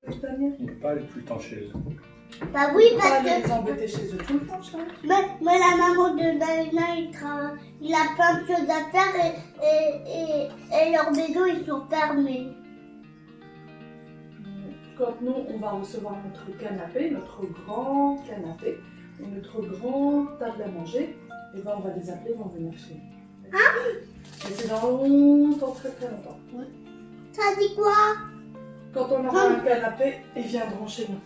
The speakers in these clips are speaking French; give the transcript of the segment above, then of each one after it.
Daniel, On ne peut pas aller tout le temps chez eux. Bah oui, on va parce aller que les embêter chez eux tout le temps, chérie. mais la maman de Naïna, il a plein de choses à faire et leurs maisons, ils sont fermés. Quand nous, on va recevoir notre canapé, notre grand canapé, et notre grande table à manger, et ben on va les appeler, ils vont venir chez nous. Et c'est dans longtemps, très très longtemps. Ça dit quoi? Quand on aura un canapé, ils viendront chez nous.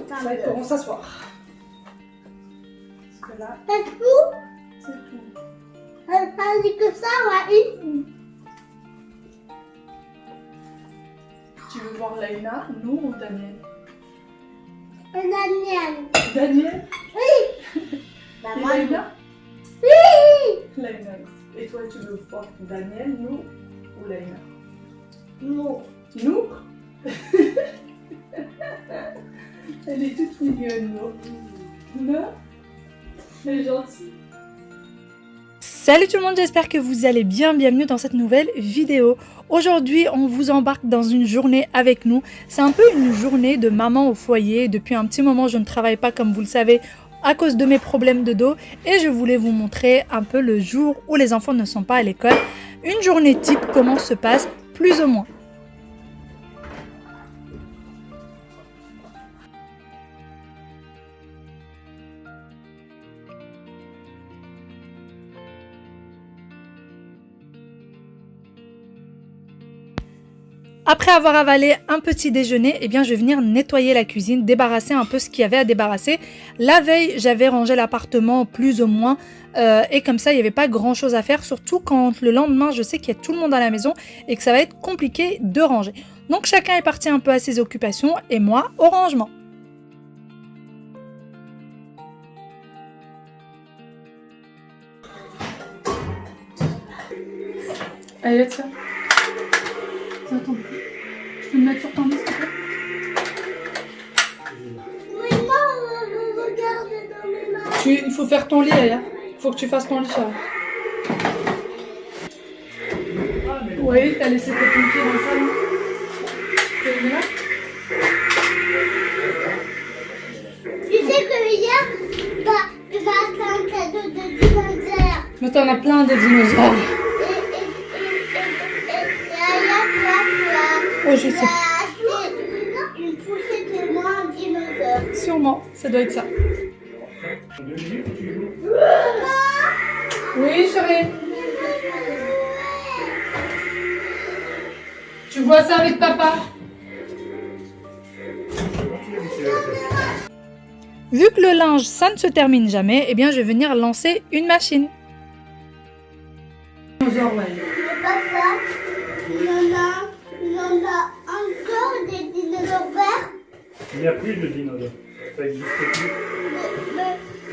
Ça, ils pourront s'asseoir. Parce que là, C'est tout? c'est tout. Ça dit que ça, ouais. Tu veux voir Laïna, nous ou Daniel? Daniel. Daniel? Bah Et moi, Laïna? oui. Laïna. Et toi, tu veux voir Daniel, nous ou Laïna? Non. Nous? Elle est toute mignonne, non? Non? Elle est gentille. Salut tout le monde, j'espère que vous allez bien, bienvenue dans cette nouvelle vidéo. Aujourd'hui, on vous embarque dans une journée avec nous. C'est un peu une journée de maman au foyer. Depuis un petit moment, je ne travaille pas comme vous le savez à cause de mes problèmes de dos. Et je voulais vous montrer un peu le jour où les enfants ne sont pas à l'école. Une journée type, comment se passe plus ou moins. Après avoir avalé un petit déjeuner, eh bien, je vais venir nettoyer la cuisine, débarrasser un peu ce qu'il y avait à débarrasser. La veille, j'avais rangé l'appartement plus ou moins et comme ça, il n'y avait pas grand-chose à faire, surtout quand le lendemain, je sais qu'il y a tout le monde à la maison et que ça va être compliqué de ranger. Donc chacun est parti un peu à ses occupations et moi au rangement. Allez, tiens. Attends. Tu peux me mettre sur ton lit, s'il te plaît? Oui, moi, regarde dans mes mains. Il faut faire ton lit, Aya. Il faut que tu fasses ton lit, chérie. Oui, t'as laissé tes pieds dans le salon. Tu es là? Tu sais que hier, tu m'as fait un cadeau de dinosaure. Mais t'en as plein des dinosaures. Oh, je sais. Une poussette et moi un dinosaure. Sûrement, ça doit être ça. Oui, chérie. Tu vois ça avec papa? Vu que le linge, ça ne se termine jamais, eh bien, je vais venir lancer une machine. Dinosaure, ouais. Mais papa, il y en a encore des dinosaures verts. Il n'y a plus de dinosaures. Ça n'existe plus.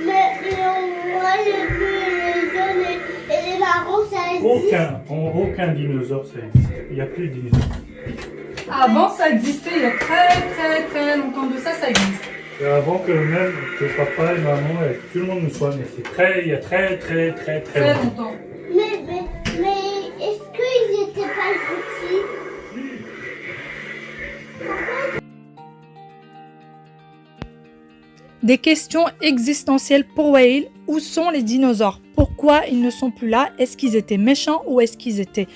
Mais on voit les bleus, les jaunes et les marrons, ça existe. Aucun dinosaure, ça existe. Il n'y a plus de dinosaures. Avant, ça existait, il y a très longtemps de ça, ça existe. Et avant que même que papa et maman et tout le monde nous soit nés. Il y a très Très longtemps. longtemps. Mais est-ce qu'ils n'étaient pas gentils? Des questions existentielles pour Wael. Où sont les dinosaures? Pourquoi ils ne sont plus là? Est-ce qu'ils étaient méchants ou est-ce qu'ils étaient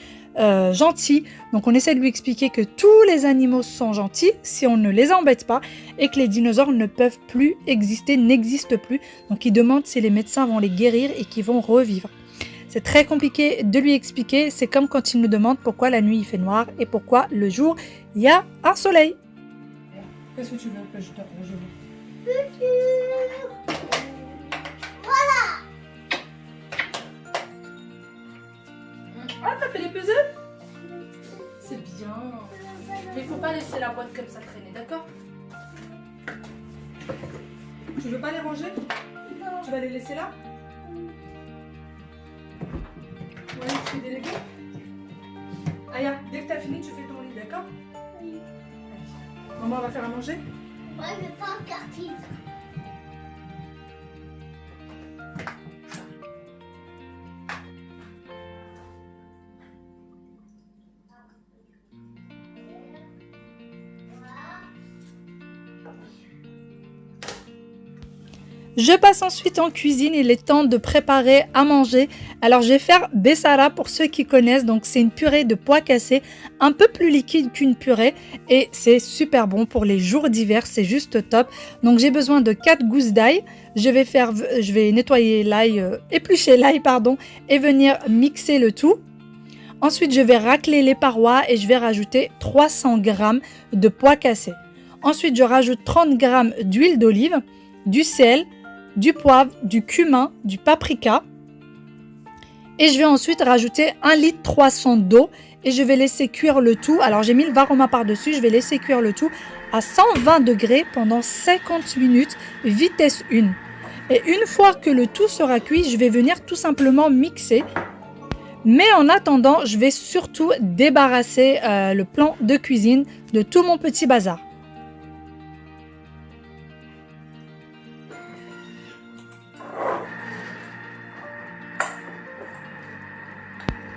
gentils? Donc on essaie de lui expliquer que tous les animaux sont gentils si on ne les embête pas et que les dinosaures ne peuvent plus exister, n'existent plus. Donc il demande si les médecins vont les guérir et qu'ils vont revivre. C'est très compliqué de lui expliquer. C'est comme quand il nous demande pourquoi la nuit il fait noir et pourquoi le jour il y a un soleil. Qu'est-ce que tu veux que je te range? Ah, t'as fait les puzzles? C'est bien. Mais il faut pas laisser la boîte comme ça traîner, d'accord? Tu veux pas les ranger? Tu vas les laisser là? Ouais, tu fais des Lego? Aya, dès que t'as fini, tu fais ton lit, d'accord? Oui. Maman va faire à manger? Ouais, mais pas en quartier. Je passe ensuite en cuisine, il est temps de préparer à manger. Alors je vais faire bessara pour ceux qui connaissent, donc c'est une purée de pois cassés, un peu plus liquide qu'une purée et c'est super bon pour les jours d'hiver, c'est juste top. Donc j'ai besoin de 4 gousses d'ail, je vais nettoyer l'ail, éplucher l'ail pardon, et venir mixer le tout. Ensuite je vais racler les parois et je vais rajouter 300 g de pois cassés. Ensuite je rajoute 30 g d'huile d'olive, du sel, du poivre, du cumin, du paprika et je vais ensuite rajouter 1,3 litre d'eau et je vais laisser cuire le tout. Alors j'ai mis le varoma par-dessus, je vais laisser cuire le tout à 120 degrés pendant 50 minutes, vitesse 1. Et une fois que le tout sera cuit, je vais venir tout simplement mixer. Mais en attendant, je vais surtout débarrasser le plan de cuisine de tout mon petit bazar.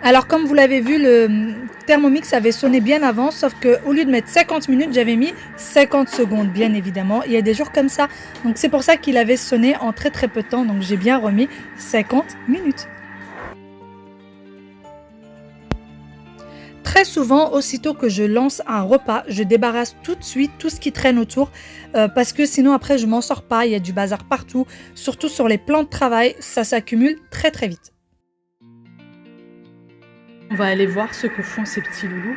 Alors comme vous l'avez vu, le Thermomix avait sonné bien avant, sauf qu'au lieu de mettre 50 minutes, j'avais mis 50 secondes, bien évidemment. Il y a des jours comme ça, donc c'est pour ça qu'il avait sonné en très très peu de temps, donc j'ai bien remis 50 minutes. Très souvent, aussitôt que je lance un repas, je débarrasse tout de suite tout ce qui traîne autour parce que sinon après je m'en sors pas, il y a du bazar partout, surtout sur les plans de travail, ça s'accumule très très vite. On va aller voir ce que font ces petits loulous.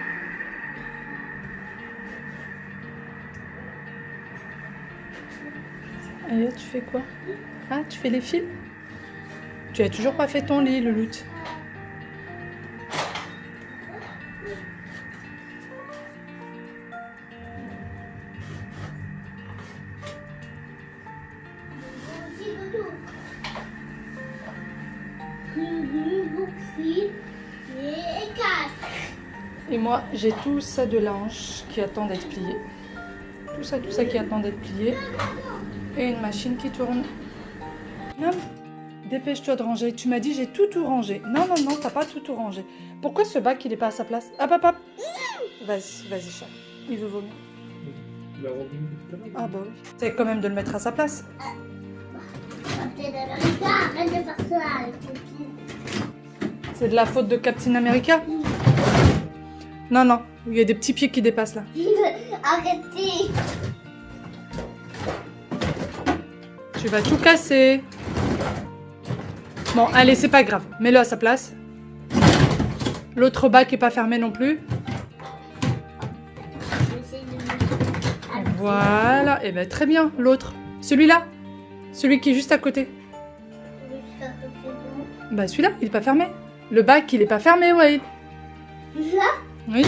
Aya, tu fais quoi? Ah, tu fais les fils? Tu as toujours pas fait ton lit, louloute. Et moi, j'ai tout ça de linge qui attend d'être plié. Tout ça qui attend d'être plié. Et une machine qui tourne. Non, dépêche-toi de ranger. Tu m'as dit j'ai tout rangé. Non, t'as pas tout rangé. Pourquoi ce bac, il est pas à sa place? Hop. Vas-y, chat. Il veut vomir. Ah bah oui. C'est quand même de le mettre à sa place. C'est de la faute de Captain America? Non, il y a des petits pieds qui dépassent là. Arrêtez. Tu vas tout casser. Bon, allez, c'est pas grave. Mets-le à sa place. L'autre bac est pas fermé non plus. Voilà. Et ben très bien. L'autre. Celui-là. Celui qui est juste à côté. Bah celui-là, il est pas fermé. Le bac, il est pas fermé, ouais. Oui.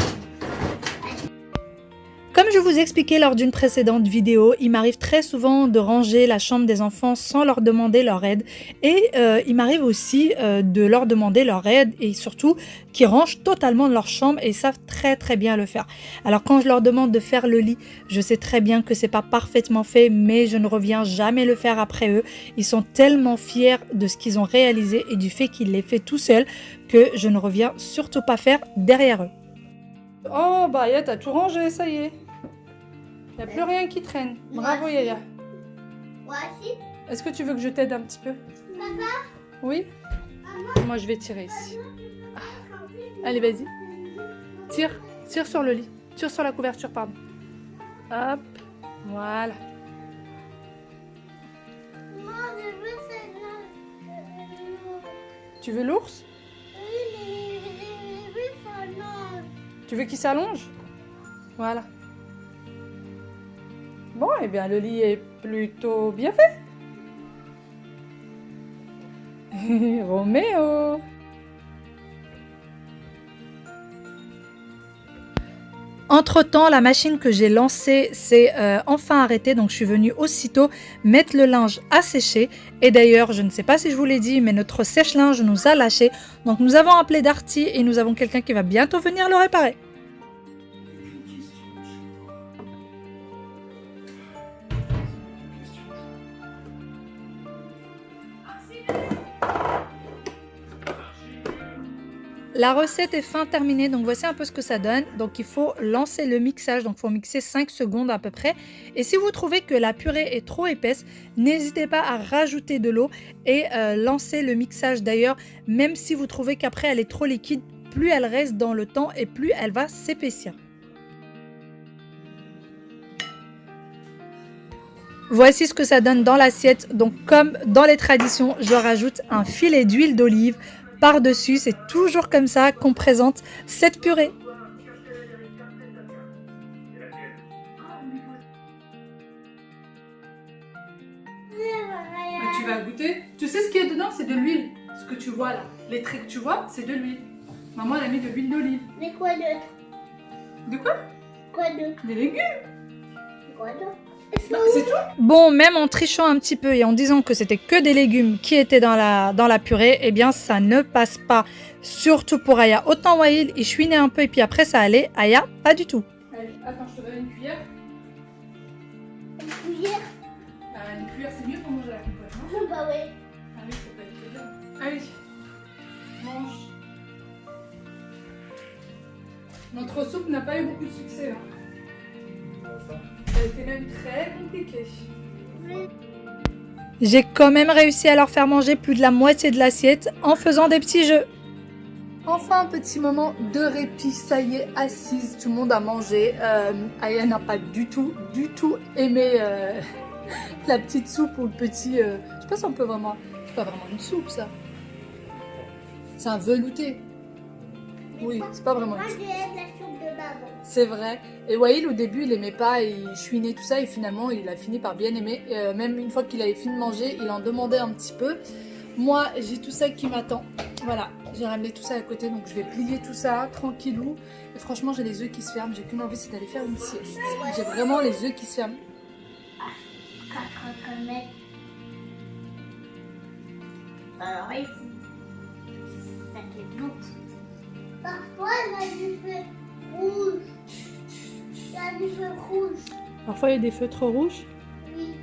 Comme je vous expliquais lors d'une précédente vidéo, il m'arrive très souvent de ranger la chambre des enfants sans leur demander leur aide. Et il m'arrive aussi de leur demander leur aide et surtout qu'ils rangent totalement leur chambre et ils savent très très bien le faire. Alors quand je leur demande de faire le lit, je sais très bien que c'est pas parfaitement fait, mais je ne reviens jamais le faire après eux. Ils sont tellement fiers de ce qu'ils ont réalisé et du fait qu'ils l'aient fait tout seuls que je ne reviens surtout pas faire derrière eux. Oh bah Yaya, t'as tout rangé, ça y est. Il n'y a plus rien qui traîne. Bravo Yaya. Voici. Est-ce que tu veux que je t'aide un petit peu? Papa. Oui. Moi je vais tirer ici. Ah. Allez vas-y. Tire sur le lit. Tire sur la couverture, pardon. Hop. Voilà. Moi je veux celle-là. Tu veux l'ours? Oui, mais ça non. Tu veux qu'il s'allonge? Voilà. Bon, eh bien, le lit est plutôt bien fait. Roméo. Entre-temps, la machine que j'ai lancée s'est enfin arrêtée, donc je suis venue aussitôt mettre le linge à sécher. Et d'ailleurs, je ne sais pas si je vous l'ai dit, mais notre sèche-linge nous a lâché. Donc nous avons appelé Darty et nous avons quelqu'un qui va bientôt venir le réparer. la recette est fin terminée, donc voici un peu ce que ça donne. Donc il faut lancer le mixage, donc il faut mixer 5 secondes à peu près. Et si vous trouvez que la purée est trop épaisse, n'hésitez pas à rajouter de l'eau et lancer le mixage d'ailleurs, même si vous trouvez qu'après elle est trop liquide, plus elle reste dans le temps et plus elle va s'épaissir. Voici ce que ça donne dans l'assiette. Donc comme dans les traditions, je rajoute un filet d'huile d'olive par-dessus. C'est toujours comme ça qu'on présente cette purée. Tu vas goûter. Tu sais ce qu'il y a dedans? C'est de l'huile. Ce que tu vois là. Les traits que tu vois, c'est de l'huile. Maman, elle a mis de l'huile d'olive. Mais quoi d'autre? De quoi? Quoi d'autre? Des légumes. Quoi d'autre? Bah, c'est tout. Bon, même en trichant un petit peu et en disant que c'était que des légumes qui étaient dans la purée, eh bien ça ne passe pas. Surtout pour Aya. Autant Wael, il chouinait un peu et puis après ça allait. Aya, pas du tout. Allez, attends, je te donne une cuillère. Une cuillère? Une cuillère, c'est mieux pour manger la compote, non? Bah ouais. Ah oui, ça peut être très bien. Allez, mange. Notre soupe n'a pas eu beaucoup de succès. Hein. Ça a été même très compliqué. J'ai quand même réussi à leur faire manger plus de la moitié de l'assiette en faisant des petits jeux. Enfin, un petit moment de répit, ça y est, assise, tout le monde a mangé. Aya n'a pas du tout aimé la petite soupe ou le petit... je sais pas si on peut vraiment... C'est pas vraiment une soupe, ça. C'est un velouté. Oui, c'est pas vraiment une Moi, soupe. j'ai la soupe de maman. C'est vrai. Et Wael, au début, il aimait pas, il chouinait tout ça, et finalement, il a fini par bien aimer. Même une fois qu'il avait fini de manger, il en demandait un petit peu. Moi, j'ai tout ça qui m'attend. Voilà, j'ai ramené tout ça à côté, donc je vais plier tout ça, tranquillou. Et franchement, j'ai les yeux qui se ferment, j'ai qu'une envie, c'est d'aller faire une sieste. J'ai vraiment les yeux qui se ferment. 4 mètres. Alors, il faut... Ça fait beaucoup. Parfois, il a du feu rouge. Il y a du feu rouge. Parfois, il y a des feutres rouges. Oui.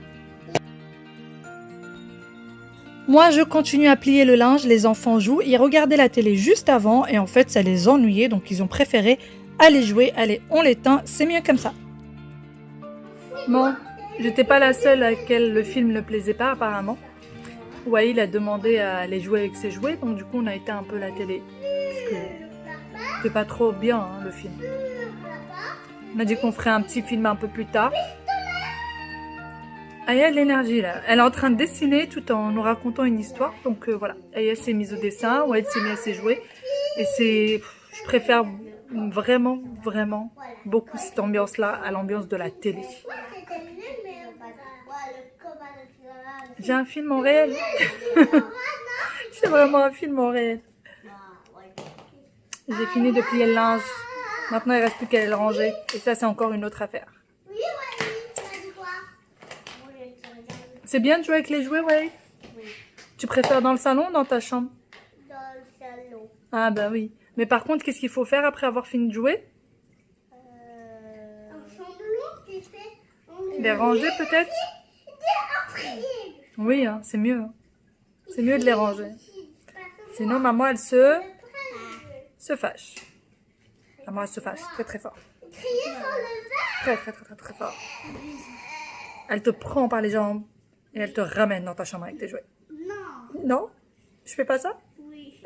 Moi, je continue à plier le linge, les enfants jouent, ils regardaient la télé juste avant et en fait, ça les ennuyait, donc ils ont préféré aller jouer. Allez, on l'éteint, c'est mieux comme ça. Bon, j'étais pas la seule à laquelle le film ne plaisait pas apparemment. Wael a demandé à aller jouer avec ses jouets, donc du coup, on a éteint un peu la télé. Parce que c'était pas trop bien, hein, le film. On a dit qu'on ferait un petit film un peu plus tard. Aya a de l'énergie là. Elle est en train de dessiner tout en nous racontant une histoire. Donc voilà, Aya s'est mise au dessin, Wael s'est mis à ses jouets. Et c'est... Je préfère vraiment beaucoup cette ambiance-là à l'ambiance de la télé. J'ai un film en réel. C'est vraiment un film en réel. J'ai fini de plier le linge. Maintenant, il ne reste plus qu'à le ranger. Et ça, c'est encore une autre affaire. C'est bien de jouer avec les jouets, ouais. Oui. Tu préfères dans le salon ou dans ta chambre? Dans le salon. Ah bah oui. Mais par contre, qu'est-ce qu'il faut faire après avoir fini de jouer? Tu sais, Les ranger peut-être? Oui, hein, c'est mieux. C'est mieux de les ranger. Sinon, maman, elle se fâche. Maman, elle se fâche très fort. Très fort. Elle te prend par les jambes et elle te ramène dans ta chambre avec tes jouets. Non. Non? Je fais pas ça? Oui.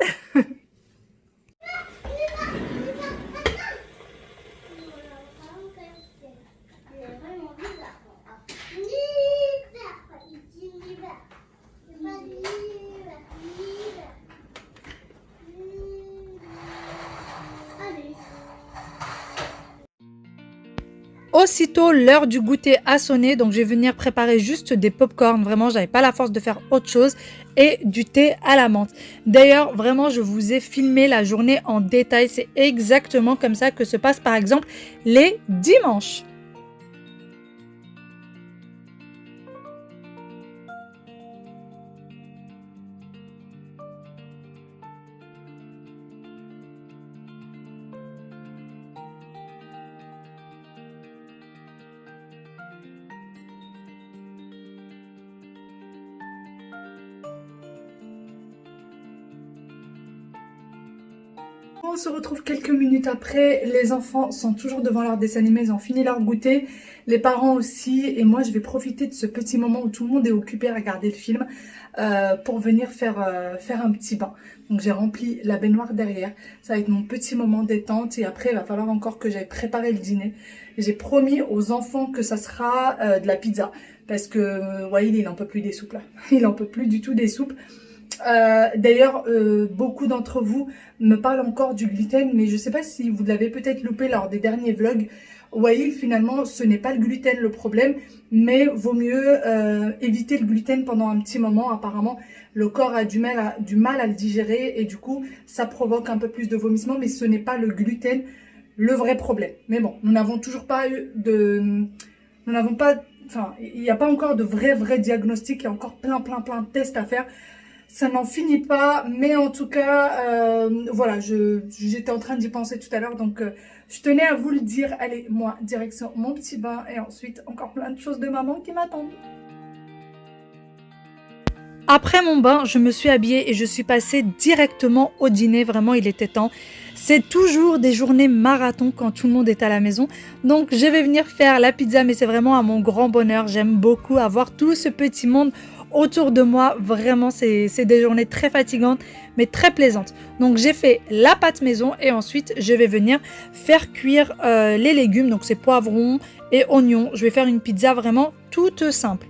Aussitôt, l'heure du goûter a sonné, donc je vais venir préparer juste des pop-corn. Vraiment, j'avais pas la force de faire autre chose. Et du thé à la menthe. D'ailleurs, vraiment, je vous ai filmé la journée en détail. C'est exactement comme ça que se passent, par exemple, les dimanches. On se retrouve quelques minutes après. Les enfants sont toujours devant leur dessin animé. Ils ont fini leur goûter. Les parents aussi. Et moi, je vais profiter de ce petit moment où tout le monde est occupé à regarder le film pour venir faire un petit bain. Donc, j'ai rempli la baignoire derrière. Ça va être mon petit moment détente. Et après, il va falloir encore que j'aille préparer le dîner. J'ai promis aux enfants que ça sera de la pizza. Parce que Wael, il n'en peut plus des soupes là. Il n'en peut plus du tout des soupes. D'ailleurs, beaucoup d'entre vous me parlent encore du gluten, mais je sais pas si vous l'avez peut-être loupé lors des derniers vlogs. Wael, finalement, ce n'est pas le gluten le problème, mais vaut mieux éviter le gluten pendant un petit moment. Apparemment, le corps a du mal à le digérer et du coup, ça provoque un peu plus de vomissement, mais ce n'est pas le gluten le vrai problème. Mais bon, nous n'avons toujours pas eu de... Nous n'avons pas... Enfin, il n'y a pas encore de vrai diagnostic, il y a encore plein de tests à faire. Ça n'en finit pas, mais en tout cas, voilà, j'étais en train d'y penser tout à l'heure, donc je tenais à vous le dire. Allez, moi, direction mon petit bain, et ensuite, encore plein de choses de maman qui m'attendent. Après mon bain, je me suis habillée et je suis passée directement au dîner. Vraiment, il était temps. C'est toujours des journées marathon quand tout le monde est à la maison. Donc, je vais venir faire la pizza, mais c'est vraiment à mon grand bonheur. J'aime beaucoup avoir tout ce petit monde autour de moi. Vraiment, c'est des journées très fatigantes, mais très plaisantes. Donc, j'ai fait la pâte maison et ensuite, je vais venir faire cuire les légumes. Donc, c'est poivrons et oignons. Je vais faire une pizza vraiment toute simple.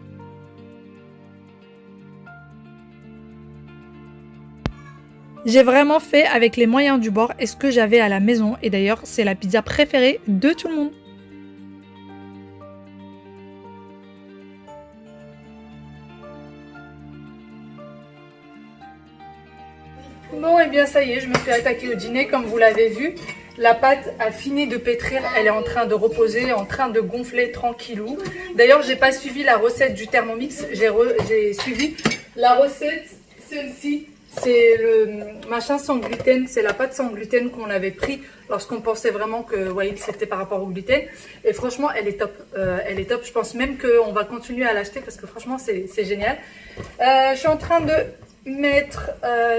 J'ai vraiment fait avec les moyens du bord et ce que j'avais à la maison. Et d'ailleurs, c'est la pizza préférée de tout le monde. Bon, et bien ça y est, je me suis attaquée au dîner comme vous l'avez vu. La pâte a fini de pétrir, elle est en train de reposer, en train de gonfler tranquillou. D'ailleurs, j'ai pas suivi la recette du Thermomix, j'ai suivi la recette, celle-ci. C'est le machin sans gluten, c'est la pâte sans gluten qu'on avait pris lorsqu'on pensait vraiment que Wael c'était par rapport au gluten. Et franchement, elle est top. Elle est top. Je pense même qu'on va continuer à l'acheter parce que franchement, c'est génial. Je suis en train de mettre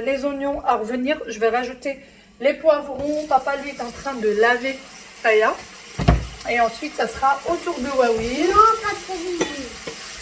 les oignons à revenir. Je vais rajouter les poivrons. Papa, lui, est en train de laver Aya. Et ensuite, ça sera au tour de Wael. Non, pas trop gentil.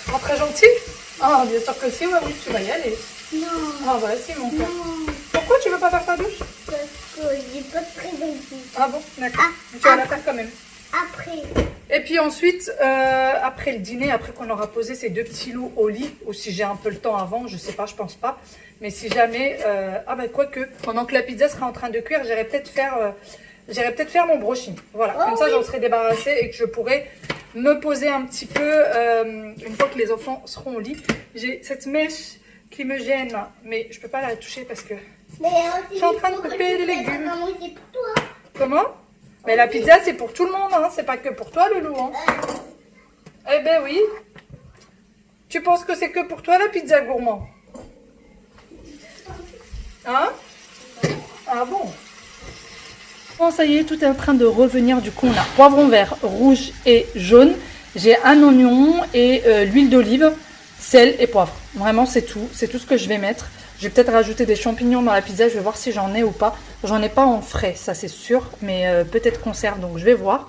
Oh, très gentil. Ah, bien sûr que si, Wael, tu vas y aller. Non. Ah, bah si, mon cœur. Non. Pourquoi tu veux pas faire ta douche? Parce que j'ai pas très gentil. Ah bon, d'accord. Tu vas la faire quand même. Après. Et puis ensuite, après le dîner, après qu'on aura posé ces deux petits loups au lit, ou si j'ai un peu le temps avant, je sais pas, je pense pas. Mais si jamais, ah bah quoique, pendant que la pizza sera en train de cuire, j'irai peut-être faire mon brushing. Voilà, Oh, comme ça oui. j'en serai débarrassée et que je pourrai me poser un petit peu une fois que les enfants seront au lit. J'ai cette mèche qui me gêne, mais je peux pas la toucher parce que... Mais Je suis en train de couper les légumes. Maman, c'est pour toi. Comment? Mais la pizza, c'est pour tout le monde, hein. C'est pas que pour toi, le loup. Hein. Eh ben oui. Tu penses que c'est que pour toi, la pizza gourmand? Hein? Ah bon? Bon, ça y est, tout est en train de revenir. Du coup, on a poivron vert, rouge et jaune. J'ai un oignon et l'huile d'olive, sel et poivre. Vraiment, c'est tout. C'est tout ce que je vais mettre. Je vais peut-être rajouter des champignons dans la pizza. Je vais voir si j'en ai ou pas. J'en ai pas en frais, ça c'est sûr. Mais peut-être conserve, donc je vais voir.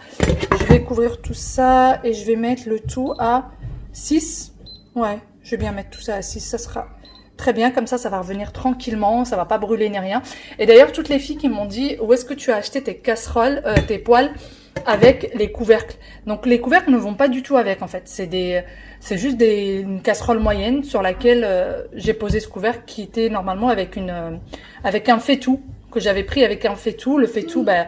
Je vais couvrir tout ça et je vais mettre le tout à 6. Ouais, je vais bien mettre tout ça à 6. Ça sera très bien. Comme ça va revenir tranquillement. Ça va pas brûler ni rien. Et d'ailleurs, toutes les filles qui m'ont dit où est-ce que tu as acheté tes casseroles, tes poêles avec les couvercles. Donc les couvercles ne vont pas du tout avec en fait. C'est juste une casserole moyenne sur laquelle j'ai posé ce couvercle qui était normalement avec un faitout que j'avais pris avec un faitout. Le faitout, bah,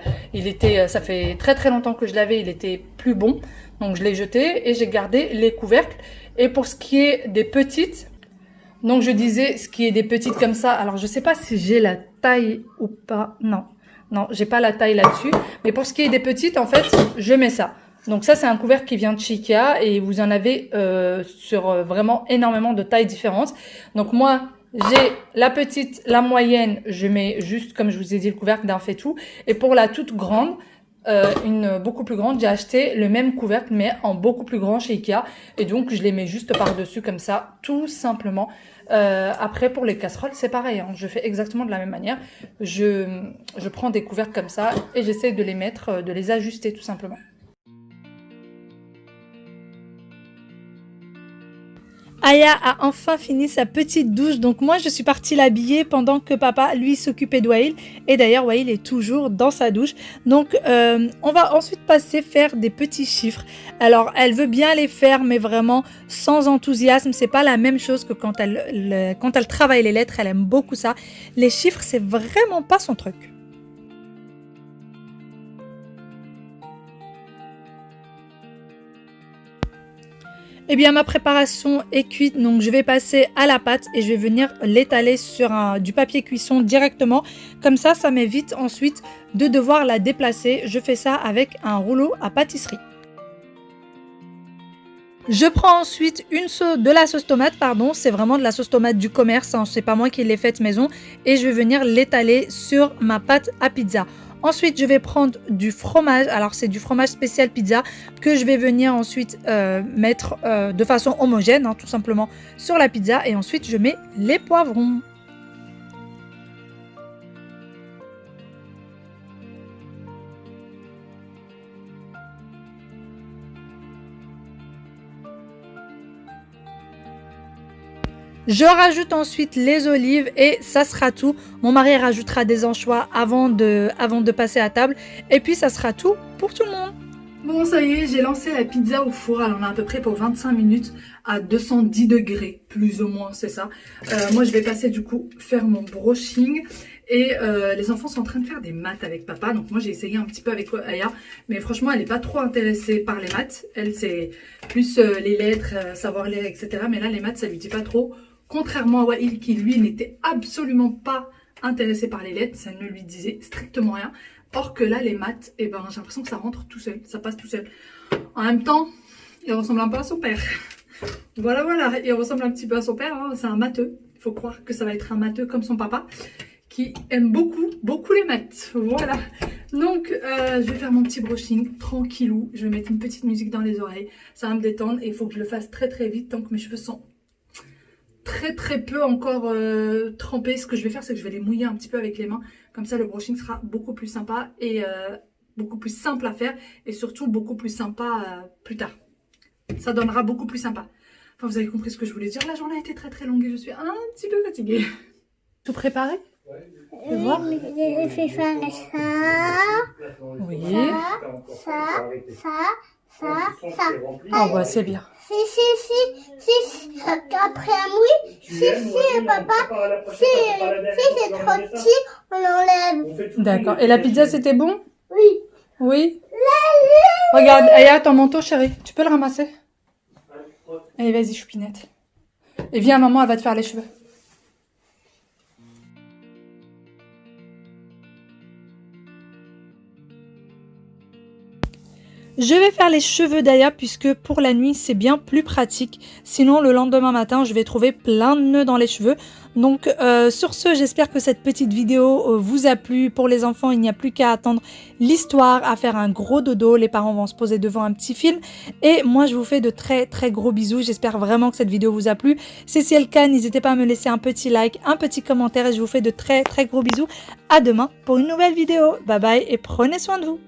ça fait très longtemps que je l'avais, il était plus bon. Donc je l'ai jeté et j'ai gardé les couvercles. Et pour ce qui est des petites, donc je disais ce qui est des petites comme ça. Alors je sais pas si j'ai la taille ou pas. Non, j'ai pas la taille là-dessus. Mais pour ce qui est des petites, en fait, je mets ça. Donc ça, c'est un couvercle qui vient de chez Ikea et vous en avez sur vraiment énormément de tailles différentes. Donc moi, j'ai la petite, la moyenne, je mets juste, comme je vous ai dit, le couvercle d'un faitout. Et pour la toute grande, une beaucoup plus grande, j'ai acheté le même couvercle, mais en beaucoup plus grand chez Ikea. Et donc, je les mets juste par-dessus comme ça, tout simplement. Après, pour les casseroles, c'est pareil, hein. Je fais exactement de la même manière. Je prends des couvercles comme ça et j'essaie de les mettre, de les ajuster tout simplement. Aya a enfin fini sa petite douche, donc moi je suis partie l'habiller pendant que papa lui s'occupait de Wael, et d'ailleurs Wael est toujours dans sa douche. Donc on va ensuite passer faire des petits chiffres. Alors elle veut bien les faire mais vraiment sans enthousiasme, c'est pas la même chose que quand elle travaille les lettres, elle aime beaucoup ça. Les chiffres c'est vraiment pas son truc. Eh bien, ma préparation est cuite, donc je vais passer à la pâte et je vais venir l'étaler sur du papier cuisson directement. Comme ça, ça m'évite ensuite de devoir la déplacer. Je fais ça avec un rouleau à pâtisserie. Je prends ensuite de la sauce tomate, c'est vraiment de la sauce tomate du commerce, hein, c'est pas moi qui l'ai faite maison, et je vais venir l'étaler sur ma pâte à pizza. Ensuite, je vais prendre du fromage, alors c'est du fromage spécial pizza que je vais venir ensuite mettre de façon homogène, hein, tout simplement, sur la pizza, et ensuite je mets les poivrons. Je rajoute ensuite les olives et ça sera tout. Mon mari rajoutera des anchois avant de passer à table. Et puis ça sera tout pour tout le monde. Bon, ça y est, j'ai lancé la pizza au four. Elle en a à peu près pour 25 minutes à 210 degrés, plus ou moins, c'est ça. Moi, je vais passer du coup faire mon brushing. Et les enfants sont en train de faire des maths avec papa. Donc moi, j'ai essayé un petit peu avec Aya. Mais franchement, elle n'est pas trop intéressée par les maths. Elle, c'est plus les lettres, savoir lire, etc. Mais là, les maths, ça lui dit pas trop. Contrairement à Wael qui, lui, n'était absolument pas intéressé par les lettres. Ça ne lui disait strictement rien. Or que là, les maths, eh ben, j'ai l'impression que ça rentre tout seul. Ça passe tout seul. En même temps, il ressemble un peu à son père. Voilà, voilà. Il ressemble un petit peu à son père. Hein. C'est un matheux. Il faut croire que ça va être un matheux comme son papa, qui aime beaucoup, beaucoup les maths. Voilà. Donc, je vais faire mon petit brushing tranquillou. Je vais mettre une petite musique dans les oreilles. Ça va me détendre. Et il faut que je le fasse très, très vite tant que mes cheveux sont très peu encore trempés. Ce que je vais faire, c'est que je vais les mouiller un petit peu avec les mains. Comme ça, le brushing sera beaucoup plus sympa et beaucoup plus simple à faire. Et surtout, beaucoup plus sympa plus tard. Ça donnera beaucoup plus sympa. Enfin, vous avez compris ce que je voulais dire. La journée a été très longue et je suis un petit peu fatiguée. Tout préparé? Oui, mais j'ai fait faire ça. Oui. Ça. Ah bah c'est bien. Si. Après oui. Si, papa. Si c'est trop petit, on enlève. D'accord. Et la pizza, c'était bon? Oui. Oui. Regarde, Aya, ton manteau, chérie. Tu peux le ramasser? Allez, vas-y, choupinette. Et viens, maman, elle va te faire les cheveux. Je vais faire les cheveux d'Aya puisque pour la nuit c'est bien plus pratique. Sinon le lendemain matin je vais trouver plein de nœuds dans les cheveux. Donc sur ce, j'espère que cette petite vidéo vous a plu. Pour les enfants, il n'y a plus qu'à attendre l'histoire, à faire un gros dodo. Les parents vont se poser devant un petit film. Et moi je vous fais de très gros bisous. J'espère vraiment que cette vidéo vous a plu. Si c'est le cas, n'hésitez pas à me laisser un petit like, un petit commentaire et je vous fais de très gros bisous. À demain pour une nouvelle vidéo. Bye bye et prenez soin de vous.